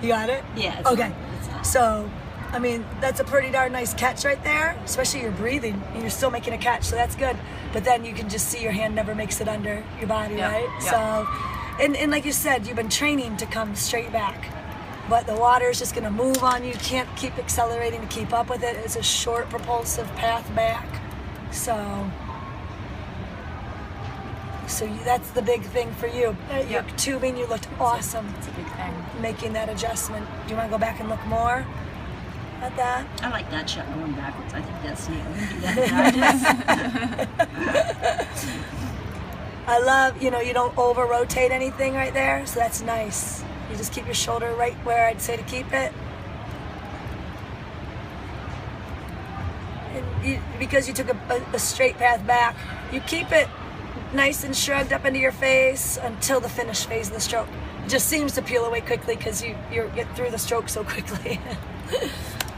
You got it? Yeah. Okay. So, I mean, that's a pretty darn nice catch right there, especially you're breathing and you're still making a catch, so that's good. But then you can just see your hand never makes it under your body, right? So, and like you said, you've been training to come straight back. But the water is just going to move on you. You can't keep accelerating to keep up with it. It's a short, propulsive path back. So that's the big thing for you. Your tubing, you looked awesome. It's a big thing. Making that adjustment. Do you want to go back and look more at that? I like that shot going backwards. I think that's neat. I love, you don't over rotate anything right there, so that's nice. You just keep your shoulder right where I'd say to keep it. And because you took a straight path back, you keep it nice and shrugged up into your face until the finish phase of the stroke. It just seems to peel away quickly because you get through the stroke so quickly.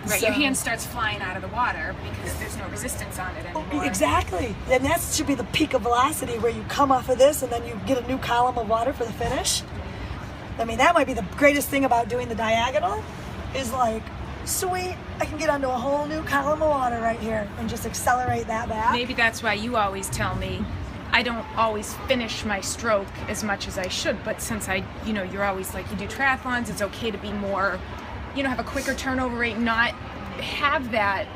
Right, your hand starts flying out of the water because there's no resistance on it anymore. Exactly. And that should be the peak of velocity where you come off of this and then you get a new column of water for the finish. I mean, that might be the greatest thing about doing the diagonal is like, sweet, I can get onto a whole new column of water right here and just accelerate that back. Maybe that's why you always tell me I don't always finish my stroke as much as I should, but since you're always like, you do triathlons, it's okay to be more, have a quicker turnover rate, not have that.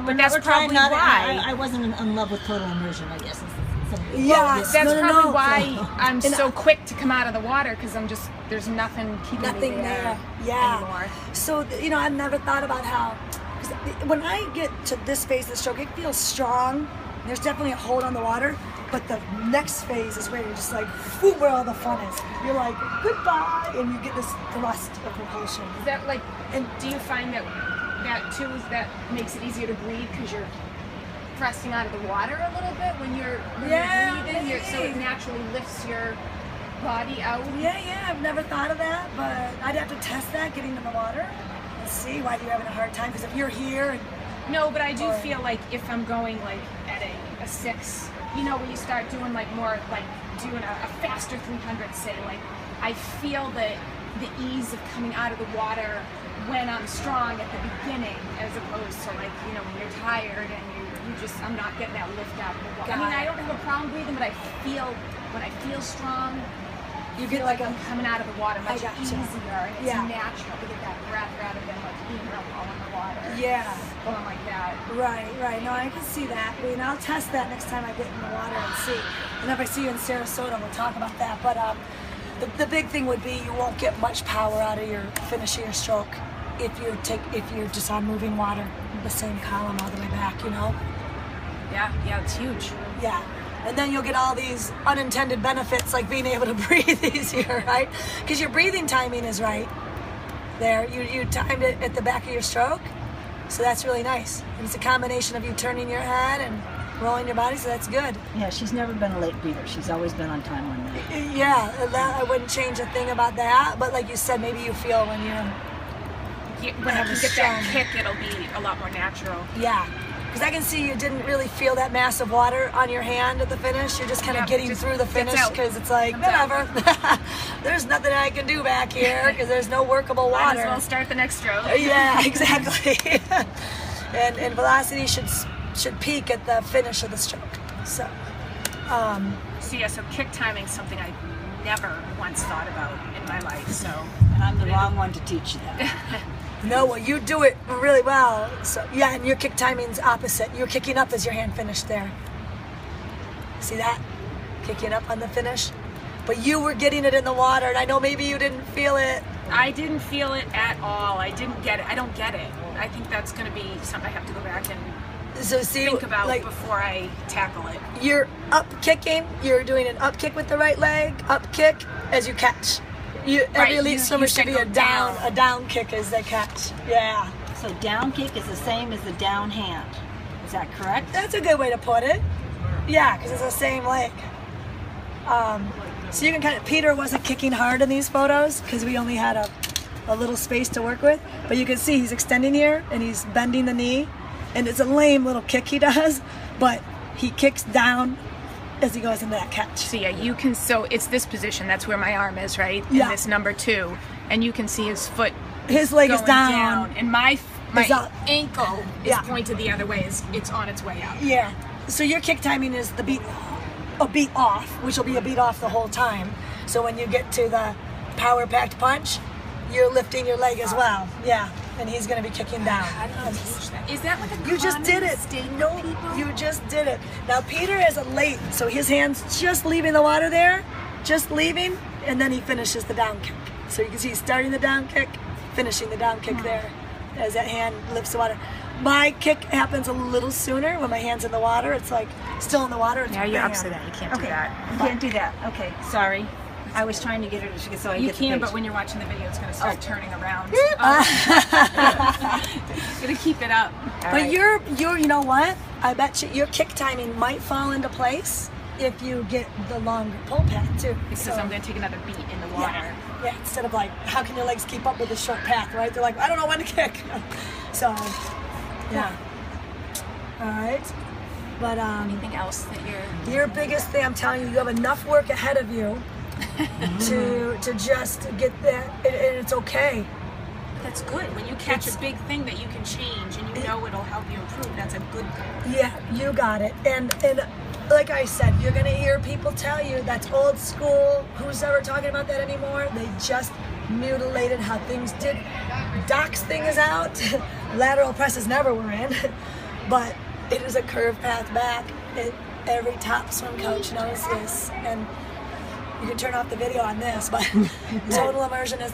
But that's probably why. I wasn't in love with total immersion, I guess. Yeah, that's probably why I'm so quick to come out of the water, because there's nothing keeping me there anymore. So, I've never thought about how, because when I get to this phase of the stroke, it feels strong. There's definitely a hold on the water, but the next phase is where you're just like, where all the fun is. You're like, goodbye, and you get this thrust of propulsion. Is that like, and do you find that too, that makes it easier to breathe because you're thrusting out of the water a little bit when you're breathing, so it naturally lifts your body out? Yeah, I've never thought of that, but I'd have to test that getting in the water and see why you're having a hard time, because if you're here... No, but I do feel like if I'm going like at a 6, when you start doing like more, like doing a faster 300, say, like I feel the ease of coming out of the water when I'm strong at the beginning, as opposed to like, when you're tired and I'm not getting that lift out of the water. I mean, I don't have a problem breathing, but when I feel strong, you get like I'm coming out of the water much easier, and it's Yeah. natural to get that breath rather than like being up all in the water. Yeah. Going like that. Right. No, I can see that. I mean, I'll test that next time I get in the water and see. And if I see you in Sarasota, we'll talk about that. But the big thing would be you won't get much power out of your finish of your stroke if you're just on moving water, the same column all the way back, Yeah, it's huge. Yeah. And then you'll get all these unintended benefits like being able to breathe easier, right? Because your breathing timing is right there. You timed it at the back of your stroke, so that's really nice. And it's a combination of you turning your head and rolling your body, so that's good. Yeah, she's never been a late breather. She's always been on time on that. Yeah, I wouldn't change a thing about that. But like you said, maybe you feel when you when I can get that kick, it'll be a lot more natural. Yeah. Because I can see you didn't really feel that mass of water on your hand at the finish. You're just kind of getting through the finish because it's like, whatever. There's nothing I can do back here because there's no workable water. Might as well start the next stroke. Yeah, exactly. and velocity should peak at the finish of the stroke. So kick timing is something I never once thought about in my life. So, and I'm the wrong one to teach you that. No, well, you do it really well. So yeah, and your kick timing's opposite. You're kicking up as your hand finished there. See that? Kicking up on the finish. But you were getting it in the water, and I know maybe you didn't feel it. I didn't feel it at all. I didn't get it. I don't get it. I think that's going to be something I have to go back and think about before I tackle it. You're up kicking. You're doing an up kick with the right leg. Up kick as you catch. Every elite swimmer should be a down kick as they catch. Yeah. So down kick is the same as the down hand. Is that correct? That's a good way to put it. Yeah, because it's the same leg. So you can Peter wasn't kicking hard in these photos because we only had a little space to work with. But you can see he's extending here and he's bending the knee. And it's a lame little kick he does, but he kicks down as he goes into that catch. So yeah, you can, so it's this position, that's where my arm is, right? Yeah. In this number 2. And you can see his foot his leg is going down. and my Is up. ankle is Yeah. pointed the other way. It's on its way up. Yeah. So your kick timing is a beat off, which will be a beat off the whole time. So when you get to the power packed punch, you're lifting your leg as well. Yeah. And he's going to be kicking down. How do you teach that? Is that like a You just did common it. mistake No, for people? you just did it. Now Peter is a late, so his hand's just leaving the water there, just leaving, and then he finishes the down kick. So you can see he's starting the down kick, finishing the down kick there, as that hand lifts the water. My kick happens a little sooner when my hand's in the water. It's like still in the water. It's Now you're bam. upside down. You can't do Okay, that. you can't do that. Okay, sorry. I was trying to get her to so I You get the can, page. but when you're watching the video, it's going to start turning around. Oh. Gonna keep it up. But you're, you know what? I bet you your kick timing might fall into place if you get the longer pull path too. Because So- I'm going to take another beat in the water. Yeah, instead of like, how can your legs keep up with the short path, right? They're like, I don't know when to kick. So, yeah. All right. But Anything else that you're... your biggest thing, I'm telling you, you have enough work ahead of you to just get that, and it's okay. That's good. When you catch a big thing that you can change and you know it'll help you improve, that's a good thing. Yeah, you got it. And like I said, you're gonna hear people tell you that's old school. Who's ever talking about that anymore? They just mutilated how things did. Doc's thing is out. Lateral presses never were in, but it is a curved path back. Every top swim coach knows this, and you can turn off the video on this, but total immersion is